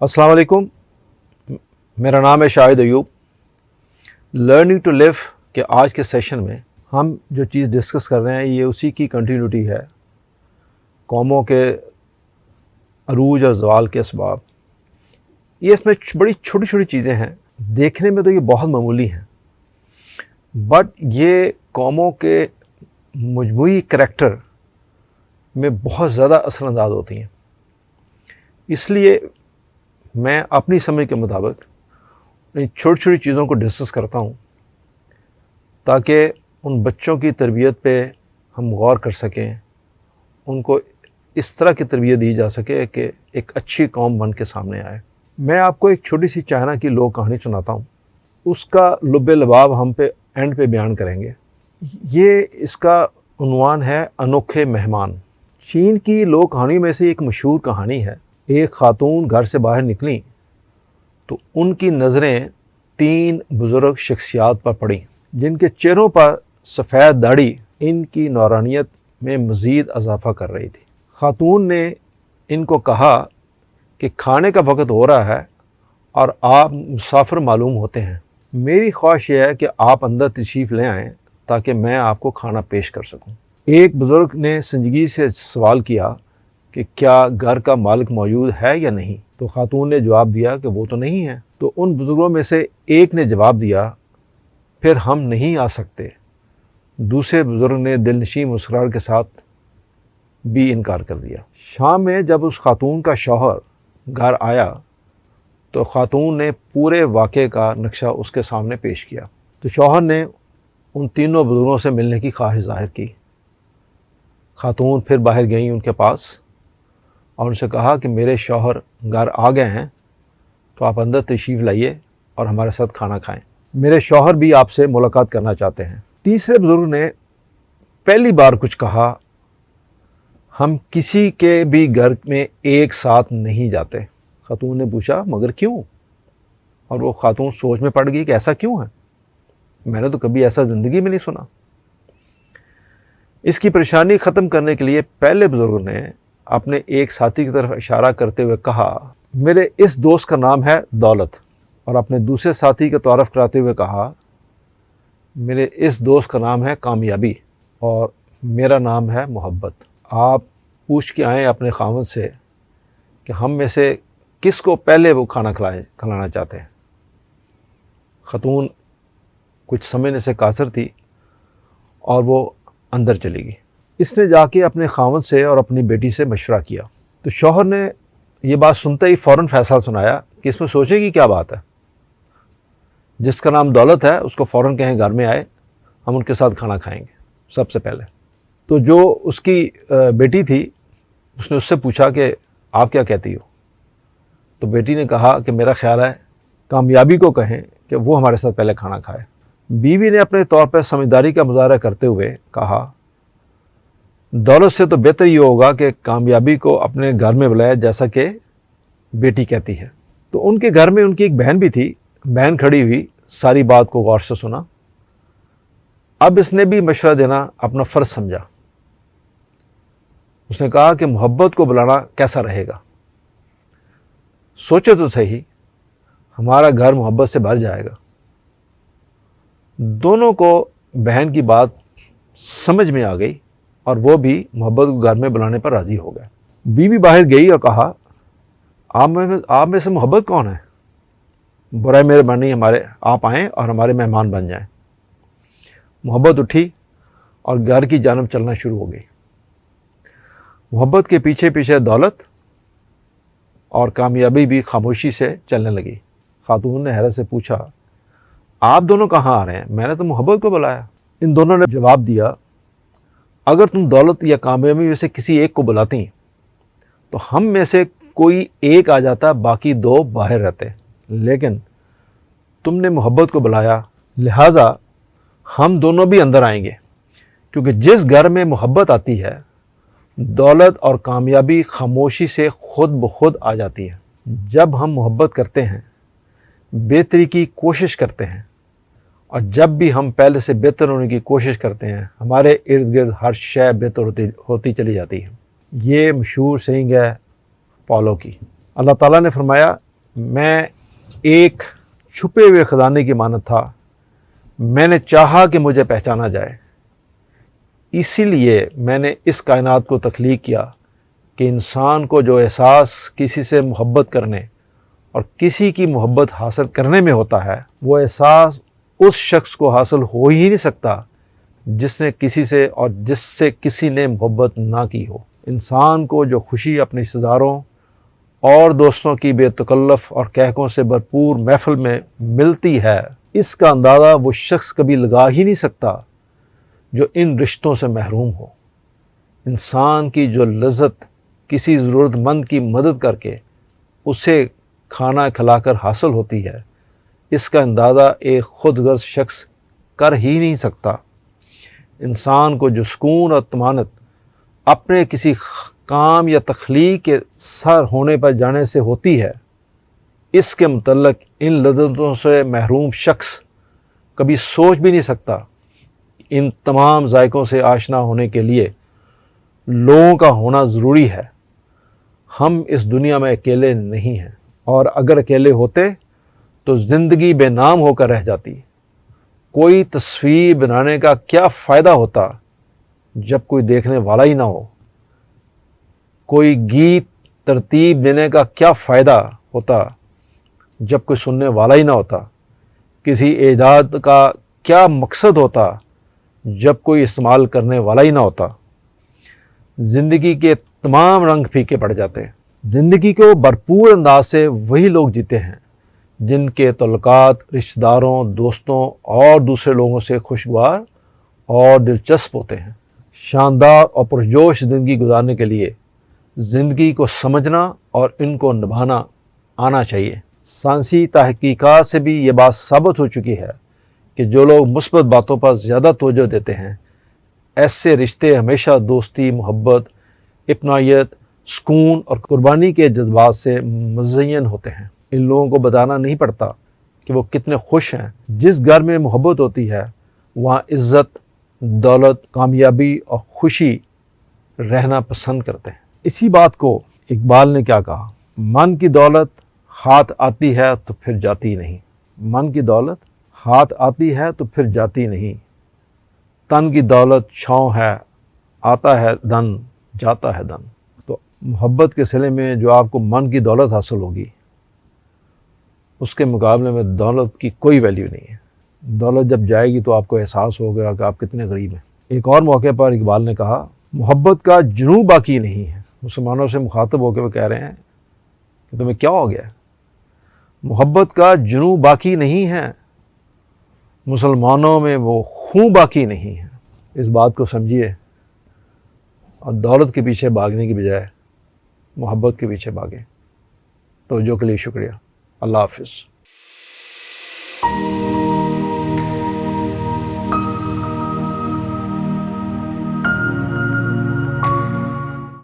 السلام علیکم، میرا نام ہے شاہد ایوب۔ لرننگ ٹو لیو کے آج کے سیشن میں ہم جو چیز ڈسکس کر رہے ہیں یہ اسی کی کنٹینیوٹی ہے، قوموں کے عروج اور زوال کے اسباب۔ یہ اس میں بڑی چھوٹی چھوٹی چیزیں ہیں، دیکھنے میں تو یہ بہت معمولی ہیں، بٹ یہ قوموں کے مجموعی کریکٹر میں بہت زیادہ اثر انداز ہوتی ہیں۔ اس لیے میں اپنی سمجھ کے مطابق ان چھوٹی چھوٹی چیزوں کو ڈسکس کرتا ہوں تاکہ ان بچوں کی تربیت پہ ہم غور کر سکیں، ان کو اس طرح کی تربیت دی جا سکے کہ ایک اچھی قوم بن کے سامنے آئے۔ میں آپ کو ایک چھوٹی سی چائنا کی لوک کہانی سناتا ہوں، اس کا لب لباب ہم پہ اینڈ پہ بیان کریں گے۔ یہ اس کا عنوان ہے انوکھے مہمان۔ چین کی لوک کہانی میں سے ایک مشہور کہانی ہے۔ ایک خاتون گھر سے باہر نکلیں تو ان کی نظریں 3 بزرگ شخصیات پر پڑیں جن کے چہروں پر سفید داڑھی ان کی نورانیت میں مزید اضافہ کر رہی تھی۔ خاتون نے ان کو کہا کہ کھانے کا وقت ہو رہا ہے اور آپ مسافر معلوم ہوتے ہیں، میری خواہش یہ ہے کہ آپ اندر تشریف لے آئیں تاکہ میں آپ کو کھانا پیش کر سکوں۔ ایک بزرگ نے سنجیدگی سے سوال کیا کہ کیا گھر کا مالک موجود ہے یا نہیں؟ تو خاتون نے جواب دیا کہ وہ تو نہیں ہے۔ تو ان بزرگوں میں سے ایک نے جواب دیا، پھر ہم نہیں آ سکتے۔ دوسرے بزرگ نے دل نشین مسکراہٹ کے ساتھ بھی انکار کر دیا۔ شام میں جب اس خاتون کا شوہر گھر آیا تو خاتون نے پورے واقعے کا نقشہ اس کے سامنے پیش کیا۔ تو شوہر نے ان تینوں بزرگوں سے ملنے کی خواہش ظاہر کی۔ خاتون پھر باہر گئیں ان کے پاس اور ان سے کہا کہ میرے شوہر گھر آ گئے ہیں تو آپ اندر تشریف لائیے اور ہمارے ساتھ کھانا کھائیں، میرے شوہر بھی آپ سے ملاقات کرنا چاہتے ہیں۔ تیسرے بزرگ نے پہلی بار کچھ کہا، ہم کسی کے بھی گھر میں ایک ساتھ نہیں جاتے۔ خاتون نے پوچھا مگر کیوں؟ اور وہ خاتون سوچ میں پڑ گئی کہ ایسا کیوں ہے، میں نے تو کبھی ایسا زندگی میں نہیں سنا۔ اس کی پریشانی ختم کرنے کے لیے پہلے بزرگ نے اپنے ایک ساتھی کی طرف اشارہ کرتے ہوئے کہا، میرے اس دوست کا نام ہے دولت، اور اپنے دوسرے ساتھی کا تعارف کراتے ہوئے کہا، میرے اس دوست کا نام ہے کامیابی اور میرا نام ہے محبت۔ آپ پوچھ کے آئیں اپنے خاوند سے کہ ہم میں سے کس کو پہلے وہ کھانا کھلانا چاہتے ہیں۔ خاتون کچھ سمجھنے سے قاصر تھی اور وہ اندر چلی گئی۔ اس نے جا کے اپنے خاوند سے اور اپنی بیٹی سے مشورہ کیا۔ تو شوہر نے یہ بات سنتے ہی فوراً فیصلہ سنایا کہ اس میں سوچنے کی کیا بات ہے، جس کا نام دولت ہے اس کو فوراً کہیں گھر میں آئے، ہم ان کے ساتھ کھانا کھائیں گے سب سے پہلے۔ تو جو اس کی بیٹی تھی اس نے اس سے پوچھا کہ آپ کیا کہتی ہو؟ تو بیٹی نے کہا کہ میرا خیال ہے کامیابی کو کہیں کہ وہ ہمارے ساتھ پہلے کھانا کھائے۔ بیوی نے اپنے طور پر سمجھداری کا مظاہرہ کرتے ہوئے کہا، دولت سے تو بہتر یہ ہوگا کہ کامیابی کو اپنے گھر میں بلائے جیسا کہ بیٹی کہتی ہے۔ تو ان کے گھر میں ان کی ایک بہن بھی تھی۔ بہن کھڑی ہوئی ساری بات کو غور سے سنا۔ اب اس نے بھی مشورہ دینا اپنا فرض سمجھا۔ اس نے کہا کہ محبت کو بلانا کیسا رہے گا؟ سوچے تو صحیح، ہمارا گھر محبت سے بھر جائے گا۔ دونوں کو بہن کی بات سمجھ میں آ گئی اور وہ بھی محبت کو گھر میں بلانے پر راضی ہو گئے۔ بیوی باہر گئی اور کہا، آپ میں سے محبت کون ہے؟ برائے مہربانی آپ آئیں اور ہمارے مہمان بن جائیں۔ محبت اٹھی اور گھر کی جانب چلنا شروع ہو گئی۔ محبت کے پیچھے پیچھے دولت اور کامیابی بھی خاموشی سے چلنے لگی۔ خاتون نے حیرت سے پوچھا، آپ دونوں کہاں آ رہے ہیں؟ میں نے تو محبت کو بلایا۔ ان دونوں نے جواب دیا، اگر تم دولت یا کامیابی میں سے کسی ایک کو بلاتی تو ہم میں سے کوئی ایک آ جاتا، باقی 2 باہر رہتے، لیکن تم نے محبت کو بلایا، لہٰذا ہم دونوں بھی اندر آئیں گے، کیونکہ جس گھر میں محبت آتی ہے دولت اور کامیابی خاموشی سے خود بخود آ جاتی ہے۔ جب ہم محبت کرتے ہیں، بہتری کی کوشش کرتے ہیں، اور جب بھی ہم پہلے سے بہتر ہونے کی کوشش کرتے ہیں، ہمارے ارد گرد ہر شے بہتر ہوتی چلی جاتی ہے۔ یہ مشہور سینگ ہے پولو کی۔ اللہ تعالیٰ نے فرمایا، میں ایک چھپے ہوئے خزانے کی مانند تھا، میں نے چاہا کہ مجھے پہچانا جائے، اسی لیے میں نے اس کائنات کو تخلیق کیا کہ انسان کو جو احساس کسی سے محبت کرنے اور کسی کی محبت حاصل کرنے میں ہوتا ہے، وہ احساس اس شخص کو حاصل ہو ہی نہیں سکتا جس نے کسی سے اور جس سے کسی نے محبت نہ کی ہو۔ انسان کو جو خوشی اپنے رشتہ داروں اور دوستوں کی بے تکلف اور کہکوں سے بھرپور محفل میں ملتی ہے، اس کا اندازہ وہ شخص کبھی لگا ہی نہیں سکتا جو ان رشتوں سے محروم ہو۔ انسان کی جو لذت کسی ضرورت مند کی مدد کر کے اسے کھانا کھلا کر حاصل ہوتی ہے، اس کا اندازہ ایک خود غرض شخص کر ہی نہیں سکتا۔ انسان کو جو سکون اور طمانت اپنے کسی کام یا تخلیق کے سر ہونے پر جانے سے ہوتی ہے، اس کے متعلق ان لذتوں سے محروم شخص کبھی سوچ بھی نہیں سکتا۔ ان تمام ذائقوں سے آشنا ہونے کے لیے لوگوں کا ہونا ضروری ہے۔ ہم اس دنیا میں اکیلے نہیں ہیں، اور اگر اکیلے ہوتے تو زندگی بے نام ہو کر رہ جاتی۔ کوئی تصویر بنانے کا کیا فائدہ ہوتا جب کوئی دیکھنے والا ہی نہ ہو؟ کوئی گیت ترتیب دینے کا کیا فائدہ ہوتا جب کوئی سننے والا ہی نہ ہوتا؟ کسی ایجاد کا کیا مقصد ہوتا جب کوئی استعمال کرنے والا ہی نہ ہوتا؟ زندگی کے تمام رنگ پھیکے پڑ جاتے ہیں۔ زندگی کو بھرپور انداز سے وہی لوگ جیتے ہیں جن کے تعلقات رشتہ داروں، دوستوں اور دوسرے لوگوں سے خوشگوار اور دلچسپ ہوتے ہیں۔ شاندار اور پرجوش زندگی گزارنے کے لیے زندگی کو سمجھنا اور ان کو نبھانا آنا چاہیے۔ سائنسی تحقیقات سے بھی یہ بات ثابت ہو چکی ہے کہ جو لوگ مثبت باتوں پر زیادہ توجہ دیتے ہیں، ایسے رشتے ہمیشہ دوستی، محبت، اپنائیت، سکون اور قربانی کے جذبات سے مزین ہوتے ہیں۔ ان لوگوں کو بتانا نہیں پڑتا کہ وہ کتنے خوش ہیں۔ جس گھر میں محبت ہوتی ہے وہاں عزت، دولت، کامیابی اور خوشی رہنا پسند کرتے ہیں۔ اسی بات کو اقبال نے کیا کہا، من کی دولت ہاتھ آتی ہے تو پھر جاتی نہیں۔ من کی دولت ہاتھ آتی ہے تو پھر جاتی نہیں، تن کی دولت چھاؤں ہے، آتا ہے دن، جاتا ہے دن۔ تو محبت کے صلے میں جو آپ کو من کی دولت حاصل ہوگی، اس کے مقابلے میں دولت کی کوئی ویلیو نہیں ہے۔ دولت جب جائے گی تو آپ کو احساس ہوگا کہ آپ کتنے غریب ہیں۔ ایک اور موقع پر اقبال نے کہا، محبت کا جنوں باقی نہیں ہے۔ مسلمانوں سے مخاطب ہو کے وہ کہہ رہے ہیں کہ تمہیں کیا ہو گیا؟ محبت کا جنوں باقی نہیں ہے، مسلمانوں میں وہ خون باقی نہیں ہے۔ اس بات کو سمجھیے اور دولت کے پیچھے بھاگنے کی بجائے محبت کے پیچھے بھاگیں۔ توجہ کے لیے شکریہ۔ اللہ حافظ۔